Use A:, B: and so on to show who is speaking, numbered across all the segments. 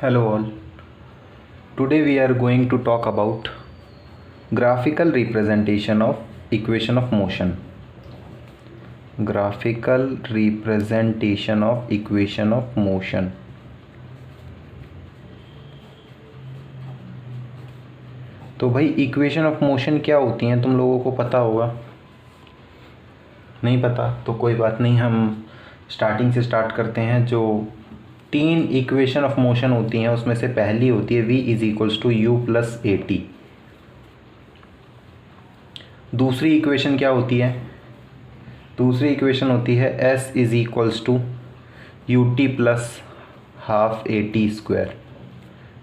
A: Hello all. Today we are going to talk about graphical representation of equation of motion. Graphical representation of equation of motion. तो भाई equation of motion क्या होती हैं तुम लोगों को पता होगा? नहीं पता तो कोई बात नहीं, हम स्टार्टिंग से स्टार्ट करते हैं। जो 3 इक्वेशन ऑफ मोशन होती हैं उसमें से पहली होती है v is equals to U plus A T. दूसरी इक्वेशन क्या होती है? दूसरी इक्वेशन होती है s is equals to U T plus half A T square.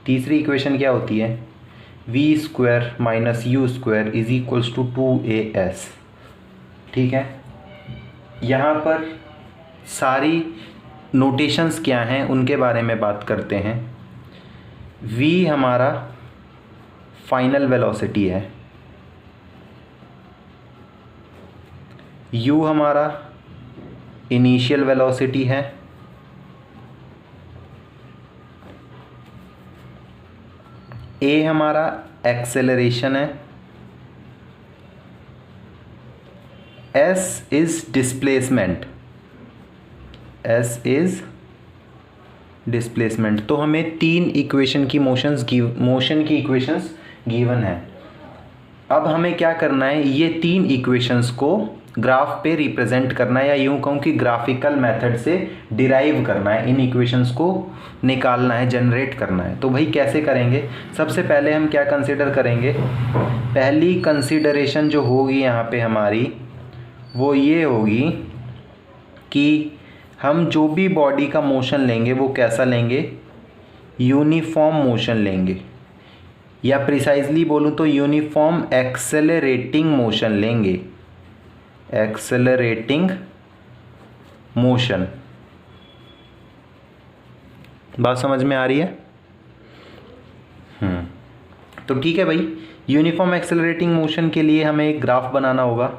A: तीसरी इक्वेशन क्या होती है? v square minus you square is equals to 2as। ठीक है, यहाँ पर सारी नोटेशंस क्या हैं उनके बारे में बात करते हैं। v हमारा फाइनल वेलोसिटी है, u हमारा इनिशियल वेलोसिटी है, a हमारा एक्सेलरेशन है, s is displacement. s is displacement. तो हमें 3 इक्वेशन की मोशन की इक्वेशंस गिवन है। अब हमें क्या करना है, ये 3 इक्वेशंस को ग्राफ पे रिप्रेजेंट करना है, या यूं कहूँ कि ग्राफिकल मेथड से डिराइव करना है, इन इक्वेशंस को निकालना है, जनरेट करना है। तो भाई कैसे करेंगे? सबसे पहले हम क्या कंसिडर करेंगे? पहली कंसिडरेशन जो होगी यहाँ पे हमारी वो ये होगी कि हम जो भी बॉडी का मोशन लेंगे वो कैसा लेंगे? यूनिफॉर्म मोशन लेंगे, या प्रिसाइजली बोलूँ तो यूनिफॉर्म एक्सेलरेटिंग मोशन लेंगे। एक्सेलरेटिंग मोशन, बात समझ में आ रही है? तो ठीक है भाई, यूनिफॉर्म एक्सेलरेटिंग मोशन के लिए हमें एक ग्राफ बनाना होगा।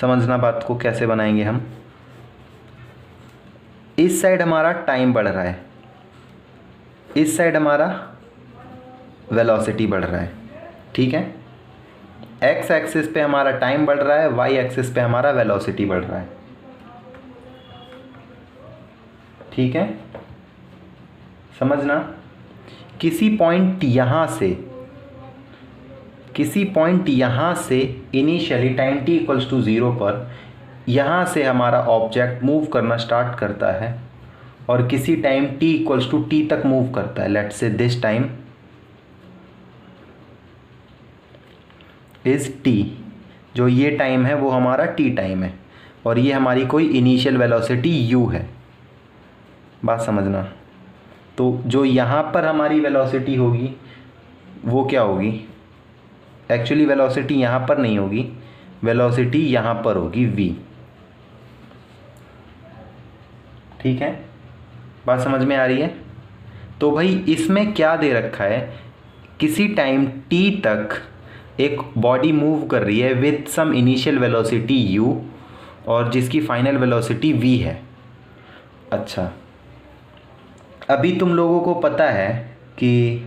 A: समझना बात को, कैसे बनाएंगे हम? इस साइड हमारा टाइम बढ़ रहा है, इस साइड हमारा वेलोसिटी बढ़ रहा है। ठीक है, एक्स एक्सिस पे हमारा टाइम बढ़ रहा है, वाई एक्सिस पे हमारा वेलोसिटी बढ़ रहा है। ठीक है, समझना। किसी पॉइंट यहाँ से initially time t equals to 0 पर यहाँ से हमारा ऑब्जेक्ट मूव करना स्टार्ट करता है, और किसी time t equals to t तक मूव करता है। Let's say this time is t। जो ये टाइम है वो हमारा t टाइम है, और ये हमारी कोई इनिशियल वेलोसिटी u है। बात समझना। तो जो यहाँ पर हमारी वेलोसिटी होगी वो क्या होगी? एक्चुअली वेलोसिटी यहाँ पर नहीं होगी, वेलोसिटी यहाँ पर होगी v। ठीक है, बात समझ में आ रही है? तो भाई इसमें क्या दे रखा है? किसी टाइम t तक एक बॉडी मूव कर रही है with some initial velocity u, और जिसकी फाइनल वेलोसिटी v है। अच्छा, अभी तुम लोगों को पता है कि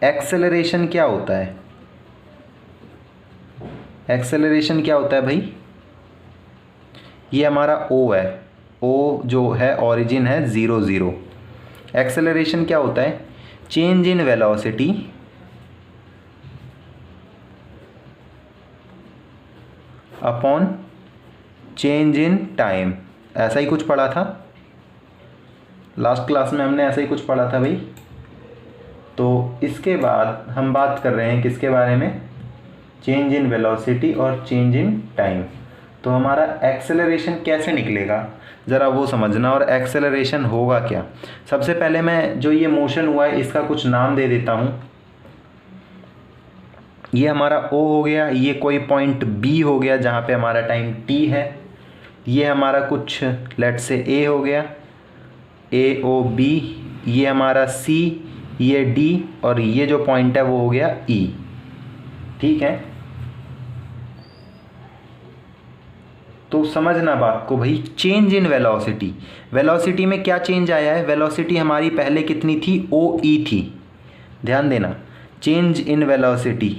A: एक्सेलरेशन क्या होता है? एक्सेलरेशन क्या होता है भाई? ये हमारा o है, o जो है ओरिजिन है 0 0। एक्सेलरेशन क्या होता है? Change in velocity upon change in time. ऐसा ही कुछ पढ़ा था लास्ट क्लास में, हमने ऐसा ही कुछ पढ़ा था भाई। तो इसके बाद हम बात कर रहे हैं किसके बारे में? चेंज इन वेलोसिटी और चेंज इन टाइम। तो हमारा एक्सेलरेशन कैसे निकलेगा ज़रा वो समझना। और एक्सेलरेशन होगा क्या? सबसे पहले मैं जो ये मोशन हुआ है इसका कुछ नाम दे देता हूँ। ये हमारा O हो गया, ये कोई पॉइंट B हो गया जहाँ पे हमारा टाइम t है। ये हमारा कुछ लेट से A हो गया, AOB, ये हमारा C, ये D, और ये जो पॉइंट है वो हो गया E। ठीक है, तो समझना बात को भाई, चेंज इन वेलोसिटी, वेलोसिटी में क्या चेंज आया है, वेलोसिटी हमारी पहले कितनी थी, ओ ई थी, ध्यान देना, change in velocity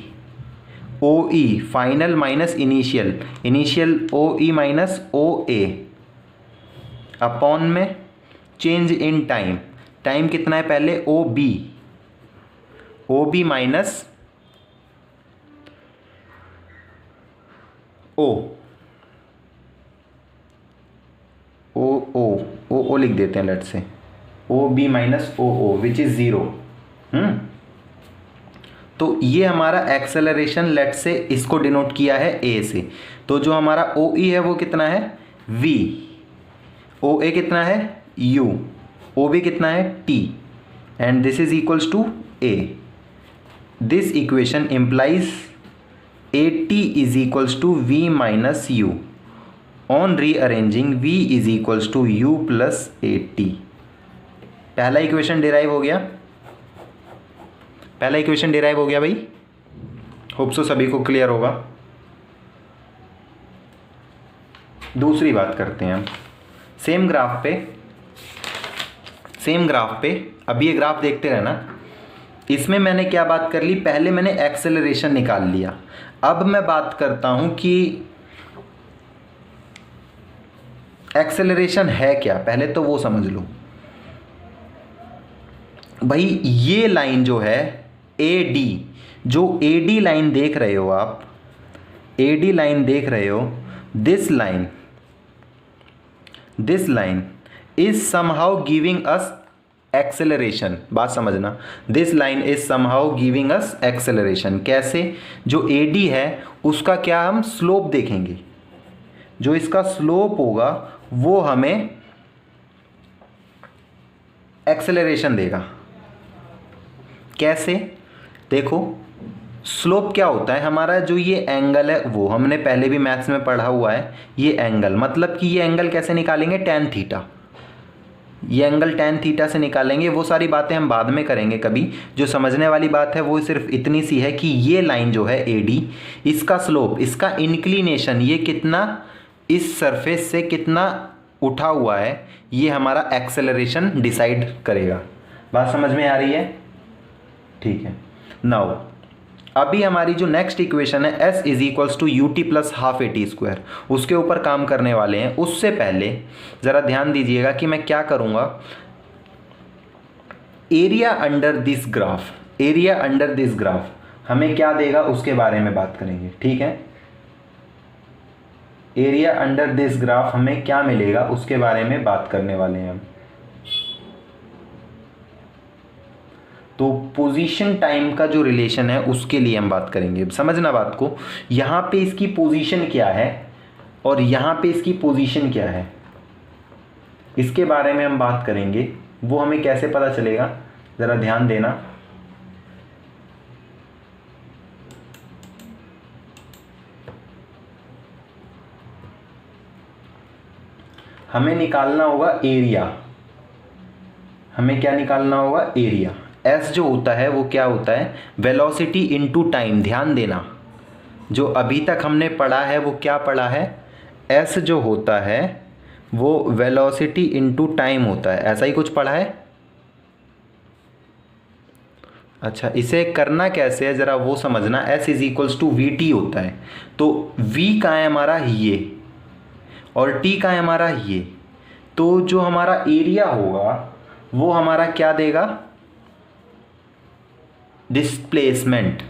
A: O E final minus initial, initial O E minus O A upon में चेंज इन टाइम, टाइम कितना है पहले, ओ बी माइनस ओ ओ लिख देते हैं, let say O B minus O which is 0। तो ये हमारा एक्सेलरेशन, लेट से इसको डिनोट किया है ए से, तो जो हमारा ओ ई है वो कितना है v, ओ ए कितना है u, ओ बी कितना है t, and this is equals to a। This equation implies A T is equals to v minus u, on rearranging v is equals to u plus A T. पहला equation derive हो गया, पहला equation derive हो गया भाई, hope so सभी को clear होगा। दूसरी बात करते हैं हम, सेम ग्राफ पे अभी ये ग्राफ देखते रहना। इसमें मैंने क्या बात कर ली, पहले मैंने एक्सेलरेशन निकाल लिया, अब मैं बात करता हूं कि एक्सेलरेशन है क्या, पहले तो वो समझ लो भाई। ये लाइन जो है ए डी, जो ए डी लाइन देख रहे हो आप, ए डी लाइन देख रहे हो, this line is somehow giving us acceleration, बात समझना, this line is somehow giving us acceleration. कैसे, जो ए डी है उसका क्या हम स्लोप देखेंगे, जो इसका स्लोप होगा वो हमें एक्सेलरेशन देगा। कैसे, देखो स्लोप क्या होता है, हमारा जो ये एंगल है वो हमने पहले भी मैथ्स में पढ़ा हुआ है, ये एंगल मतलब कि ये एंगल कैसे निकालेंगे, टैन थीटा, ये एंगल टैन थीटा से निकालेंगे। वो सारी बातें हम बाद में करेंगे कभी, जो समझने वाली बात है वो सिर्फ इतनी सी है कि ये लाइन जो है ए डी, इसका स्लोप, इसका इंक्लिनेशन, ये कितना इस सरफेस से कितना उठा हुआ है, ये हमारा एक्सेलरेशन डिसाइड करेगा। बात समझ में आ रही है, ठीक है। नाउ अभी हमारी जो नेक्स्ट इक्वेशन है s is equals to U T plus half A T square, उसके ऊपर काम करने वाले हैं। उससे पहले ज़रा ध्यान दीजिएगा कि मैं क्या करूँगा, area under this graph, area under this graph हमें क्या देगा उसके बारे में बात करेंगे, ठीक है। एरिया अंडर दिस ग्राफ हमें क्या मिलेगा उसके बारे में बात करने वाले हैं हम। तो पोजीशन टाइम का जो रिलेशन है उसके लिए हम बात करेंगे। समझना बात को, यहाँ पे इसकी पोजीशन क्या है और यहाँ पे इसकी पोजीशन क्या है, इसके बारे में हम बात करेंगे। वो हमें कैसे पता चलेगा, ज़रा ध्यान देना। हमें निकालना होगा एरिया, हमें क्या निकालना होगा, एरिया। एस जो होता है वो क्या होता है, वेलोसिटी इनटू टाइम। ध्यान देना, जो अभी तक हमने पढ़ा है वो क्या पढ़ा है, एस जो होता है वो वेलोसिटी इनटू टाइम होता है, ऐसा ही कुछ पढ़ा है। अच्छा, इसे करना कैसे है ज़रा वो समझना। S is equals to V T होता है, तो वी कहाँ है हमारा, ये, और टी कहाँ है हमारा, ये। तो जो हमारा एरिया होगा वो हमारा क्या देगा, डिस्प्लेसमेंट।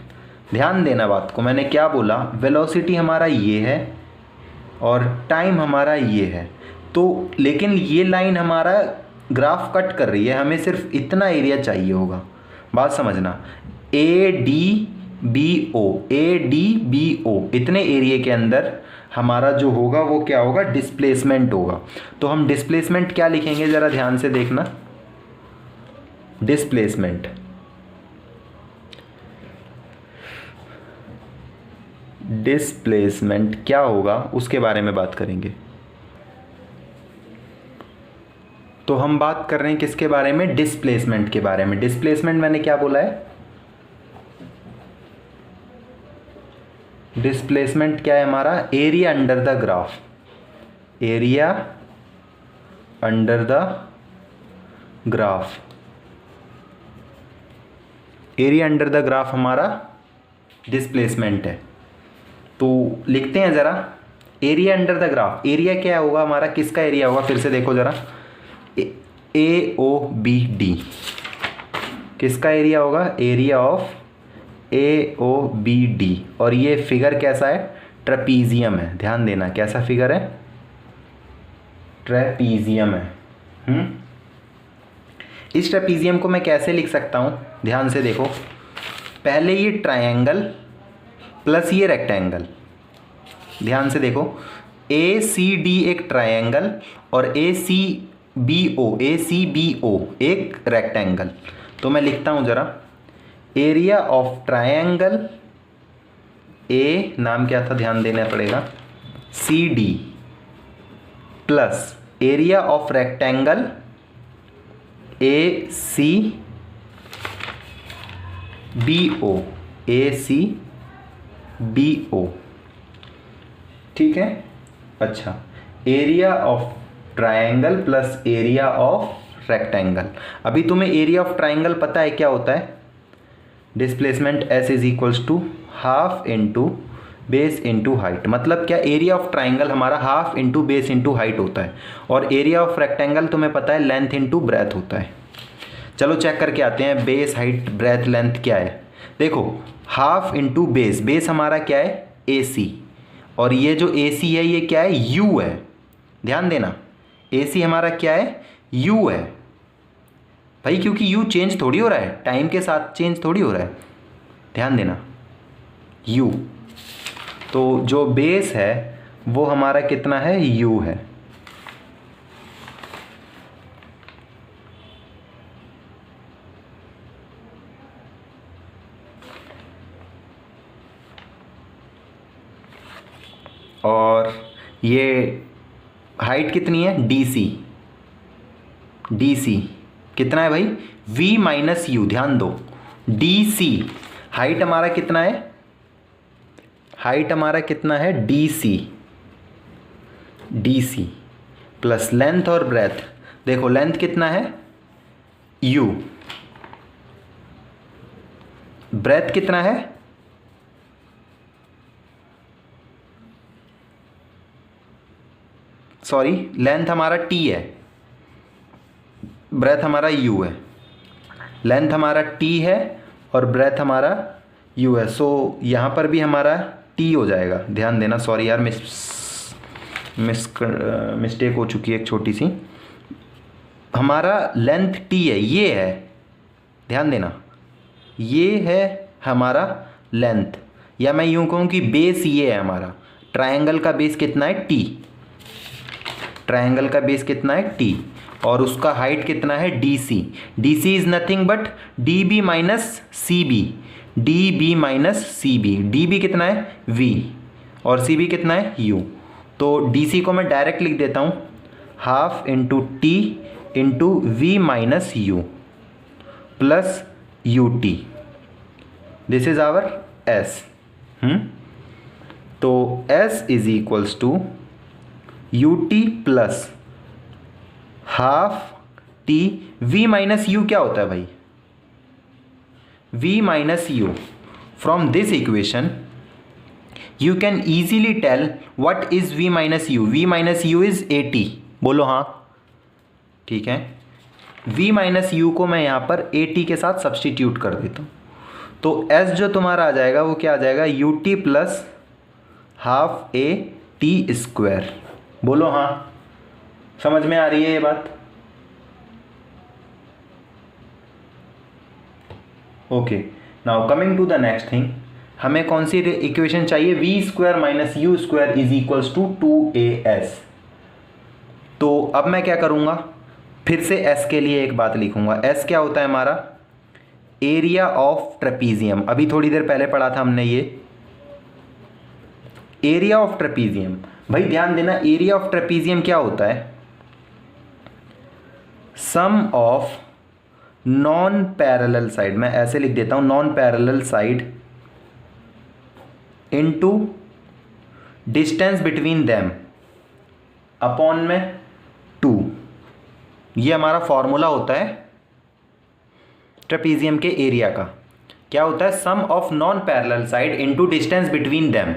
A: ध्यान देना बात को, मैंने क्या बोला, वेलोसिटी हमारा ये है और टाइम हमारा ये है। तो लेकिन ये लाइन हमारा ग्राफ कट कर रही है, हमें सिर्फ इतना एरिया चाहिए होगा। बात समझना, A D B O, A D B O, इतने एरिया के अंदर हमारा जो होगा वो क्या होगा, डिस्प्लेसमेंट होगा। तो हम डिस्प्लेसमेंट क्या लिखेंगे, ज़रा ध्यान से देखना। डिस्प्लेसमेंट, डिस्प्लेसमेंट क्या होगा उसके बारे में बात करेंगे। तो हम बात कर रहे हैं किसके बारे में, डिस्प्लेसमेंट के बारे में। डिस्प्लेसमेंट मैंने क्या बोला है, डिस्प्लेसमेंट क्या है हमारा, area under the graph. Area under the graph. Area under the graph हमारा डिस्प्लेसमेंट है। तो लिखते हैं ज़रा, area under the graph. Area क्या होगा हमारा, किसका एरिया होगा, फिर से देखो ज़रा, ए ओ बी डी, किसका एरिया होगा, area of A O B D. और ये फिगर कैसा है, ट्रेपीजियम है, ध्यान देना, कैसा फिगर है, ट्रेपीजियम है। इस ट्रेपीजियम को मैं कैसे लिख सकता हूँ, ध्यान से देखो, पहले ये ट्रायंगल प्लस ये रेक्टेंगल, ध्यान से देखो, ए सी डी एक ट्रायंगल और ए सी बी ओ एक रेक्टेंगल। तो मैं लिखता हूँ ज़रा, एरिया ऑफ ट्रायंगल, ए नाम क्या था ध्यान देना पड़ेगा, C D, plus area of rectangle A C B O, ठीक है। अच्छा, area of triangle plus area of rectangle. अभी तुम्हें एरिया ऑफ ट्रायंगल पता है क्या होता है, displacement S is equals to half into base into height. मतलब क्या, एरिया ऑफ ट्राइंगल हमारा half into base into height होता है, और एरिया ऑफ रेक्टेंगल तुम्हें पता है लेंथ इंटू ब्रेथ होता है। चलो चेक करके आते हैं, बेस हाइट ब्रेथ लेंथ क्या है। देखो, हाफ इंटू बेस, बेस हमारा क्या है, ए सी, और ये जो ए सी है ये क्या है, यू है, ध्यान देना, ए सी हमारा क्या है, यू है भाई, क्योंकि यू चेंज थोड़ी हो रहा है, टाइम के साथ चेंज थोड़ी हो रहा है, ध्यान देना, यू। तो जो बेस है वो हमारा कितना है, यू है। और ये हाइट कितनी है, डी सी कितना है भाई, v माइनस यू, ध्यान दो, डी सी हाइट हमारा कितना है, हाइट हमारा कितना है, डी सी प्लस लेंथ और ब्रेथ। देखो लेंथ कितना है, u, ब्रेथ कितना है, सॉरी लेंथ हमारा t है, ब्रेथ हमारा u है, लेंथ हमारा t है और ब्रेथ हमारा u है। सो यहाँ पर भी हमारा t हो जाएगा, ध्यान देना, सॉरी यार मिस्टेक हो चुकी है एक छोटी सी, हमारा लेंथ t है, ये है, ध्यान देना, ये है हमारा लेंथ, या मैं यूँ कहूँ कि बेस ये है हमारा, ट्रायंगल का बेस कितना है, t, ट्रायंगल का बेस कितना है, t, और उसका हाइट कितना है, D C is nothing but D B minus C B, D B कितना है, v, और सी बी कितना है, u। तो डी सी को मैं डायरेक्ट लिख देता हूँ, half into t into v minus u plus you t, this is our s. तो s is equals to U T plus half t, v minus u क्या होता है भाई, v minus u. From this equation you can easily tell what is v minus u, v minus u is 80, बोलो हाँ, ठीक है। v minus you को मैं यहाँ पर 80 के साथ सब्सटीट्यूट कर देता हूँ, तो s जो तुम्हारा आ जाएगा वो क्या आ जाएगा, U T plus half A T square, बोलो हाँ, समझ में आ रही है ये बात। Okay, now coming to the next thing, हमें कौन सी इक्वेशन चाहिए, V square minus you square is equals to 2as। तो अब मैं क्या करूँगा, फिर से s के लिए एक बात लिखूँगा, s क्या होता है हमारा, एरिया ऑफ ट्रेपीजियम, अभी थोड़ी देर पहले पढ़ा था हमने ये, एरिया ऑफ ट्रेपीजियम। भाई ध्यान देना, एरिया ऑफ ट्रेपीजियम क्या होता है, sum of non parallel side, मैं ऐसे लिख देता हूं, non parallel side into distance between them upon में 2, ये हमारा फॉर्मूला होता है ट्रेपीजियम के एरिया का। क्या होता है? Sum of non parallel side into distance between them,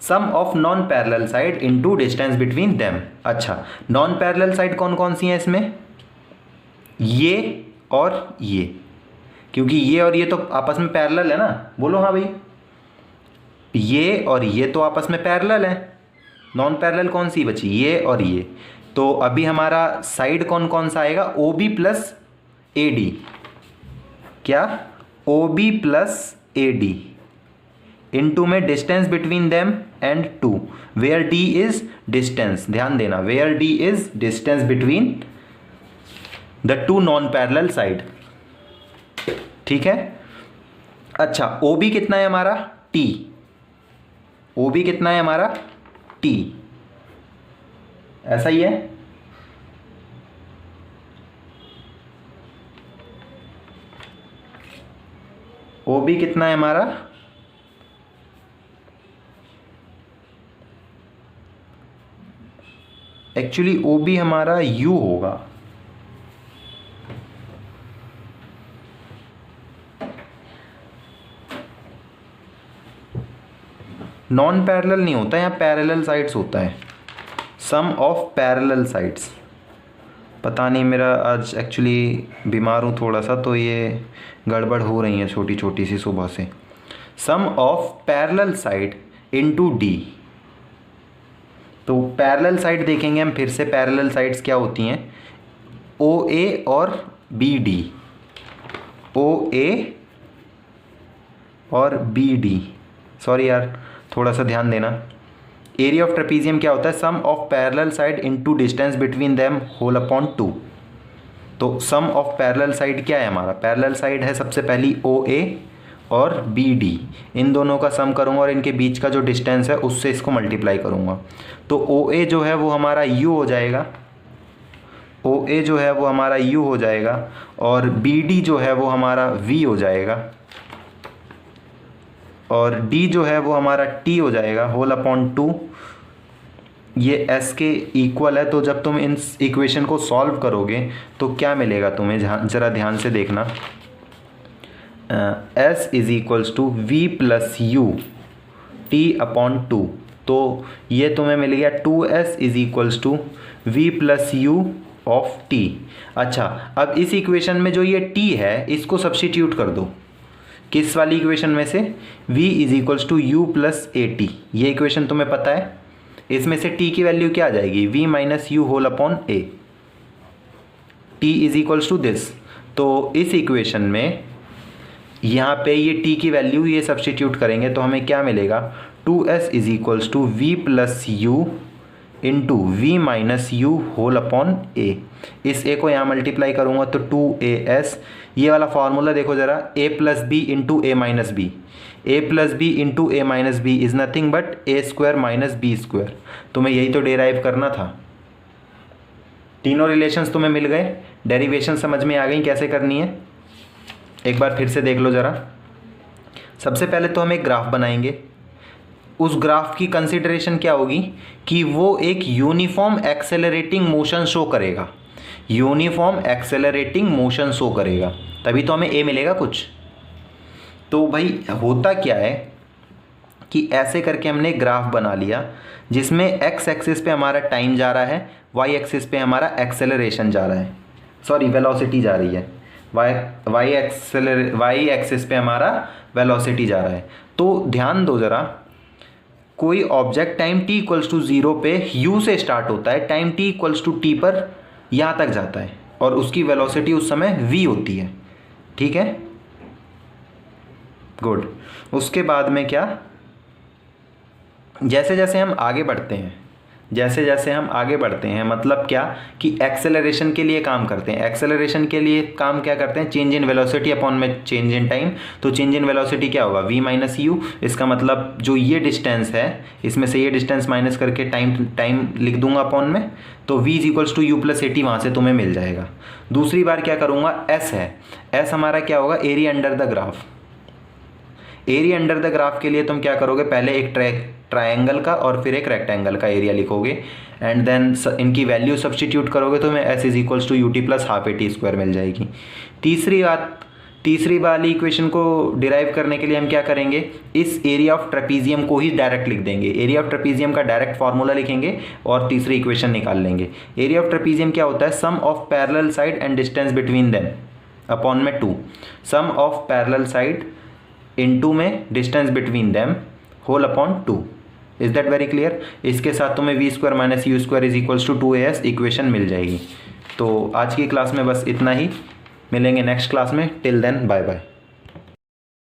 A: sum of non parallel side into distance between them. अच्छा, नॉन पैरेलल साइड कौन कौन सी हैं इसमें? ये और ये, क्योंकि ये और ये तो आपस में पैरेलल है ना, बोलो हाँ भाई। ये और ये तो आपस में पैरेलल है, नॉन पैरेलल कौन सी बची? ये और ये। तो अभी हमारा साइड कौन कौन सा आएगा? O B plus A D. क्या? O B plus A D into में distance between them and 2, where d is distance. ध्यान देना, where d is distance between the two non parallel side. ठीक है। अच्छा, ओ बी कितना है हमारा? टी। ओ बी कितना है हमारा? टी। ऐसा ही है। ओ बी कितना है हमारा? एक्चुअली ओ बी हमारा यू होगा। नॉन पैरेलल नहीं होता, यहाँ पैरेलल साइड्स होता है, सम ऑफ पैरेलल साइड्स। पता नहीं, मेरा आज एक्चुअली बीमार हूँ थोड़ा सा, तो ये गड़बड़ हो रही है छोटी छोटी सी सुबह से। Sum of parallel side into d. तो पैरेलल साइड देखेंगे हम फिर से, पैरेलल साइड्स क्या होती हैं? ओ ए और बी डी, ओ ए और बी डी। सॉरी यार, थोड़ा सा ध्यान देना। एरिया ऑफ ट्रेपीजियम क्या होता है? Sum of parallel side into distance between them whole upon 2। तो सम ऑफ पैरेलल साइड क्या है हमारा? पैरेलल साइड है सबसे पहली ओ ए और बी डी, इन दोनों का सम करूंगा और इनके बीच का जो डिस्टेंस है उससे इसको मल्टीप्लाई करूंगा। तो ओ ए जो है वो हमारा यू हो जाएगा, ओ ए जो है वो हमारा यू हो जाएगा, और बी डी जो है वो हमारा वी हो जाएगा, और d जो है वो हमारा t हो जाएगा होल अपॉन 2। ये s के इक्वल है। तो जब तुम इन इक्वेशन को सॉल्व करोगे तो क्या मिलेगा तुम्हें? ज़रा ध्यान से देखना। s is equals to we plus you T upon 2। तो ये तुम्हें मिल गया 2s is equals to we plus U of t। अच्छा, अब इस इक्वेशन में जो ये t है इसको सब्स्टिट्यूट कर दो। किस वाली इक्वेशन में से? v is equals to U plus A T. ये इक्वेशन तुम्हें पता है। इसमें से t की वैल्यू क्या आ जाएगी? v minus you whole upon A. t is equals to this. तो इस इक्वेशन में यहाँ पे ये t की वैल्यू ये सब्स्टिट्यूट करेंगे तो हमें क्या मिलेगा? 2s is equals to we plus u into v minus you whole upon a. इस a को यहाँ मल्टीप्लाई करूँगा तो 2as। ये वाला फॉर्मूला देखो ज़रा, a plus B into A minus B. A plus B into A minus B is nothing but A square minus B square. तुम्हें यही तो डेराइव करना था। तीनों रिलेशंस तुम्हें मिल गए, डेरिवेशन समझ में आ गई कैसे करनी है। एक बार फिर से देख लो ज़रा। सबसे पहले तो हम एक ग्राफ बनाएंगे। उस ग्राफ की कंसिडरेशन क्या होगी कि वो एक यूनिफॉर्म एक्सेलरेटिंग मोशन शो करेगा, यूनिफॉर्म एक्सेलरेटिंग मोशन शो करेगा, तभी तो हमें ए मिलेगा कुछ। तो भाई होता क्या है कि ऐसे करके हमने ग्राफ बना लिया जिसमें एक्स एक्सिस पे हमारा टाइम जा रहा है, वाई एक्सिस पे हमारा एक्सेलरेशन जा रहा है, सॉरी वेलोसिटी जा रही है, वाई एक्सिस पे हमारा वेलोसिटी जा रहा है। तो ध्यान दो ज़रा, कोई object time t equals to 0 पे u से स्टार्ट होता है, time t equals to t पर यहाँ तक जाता है और उसकी वेलोसिटी उस समय v होती है। ठीक है, गुड। उसके बाद में क्या, जैसे जैसे हम आगे बढ़ते हैं, जैसे जैसे हम आगे बढ़ते हैं मतलब क्या कि एक्सेलरेशन के लिए काम करते हैं। एक्सेलरेशन के लिए काम क्या करते हैं? चेंज इन वेलोसिटी अपॉन में चेंज इन टाइम। तो चेंज इन वेलोसिटी क्या होगा? v minus you. इसका मतलब जो ये डिस्टेंस है इसमें से ये डिस्टेंस माइनस करके टाइम लिख दूंगा अपॉन में, तो v is equals to U plus A T, वहाँ से तुम्हें मिल जाएगा। दूसरी बार क्या करूँगा? s है, s हमारा क्या होगा? Area under the graph. Area under the graph के लिए तुम क्या करोगे, पहले एक ट्रायंगल का और फिर एक रेक्टेंगल का एरिया लिखोगे एंड देन इनकी वैल्यू सब्सटीट्यूट करोगे तो हमें s is equals to U T plus half A T square मिल जाएगी। तीसरी वाली इक्वेशन को डिराइव करने के लिए हम क्या करेंगे, इस एरिया ऑफ ट्रेपीजियम को ही डायरेक्ट लिख देंगे। एरिया ऑफ ट्रेपीजियम का डायरेक्ट फार्मूला लिखेंगे और तीसरी इक्वेशन निकाल लेंगे। एरिया ऑफ ट्रेपीजियम क्या होता है, sum of parallel side and distance between them upon में 2, sum of parallel side into में distance between them whole upon 2। Is that very clear. इसके साथ तुम्हें v square minus you square is equals to 2as equation मिल जाएगी। तो आज की क्लास में बस इतना ही, मिलेंगे नेक्स्ट क्लास में। Till then bye bye.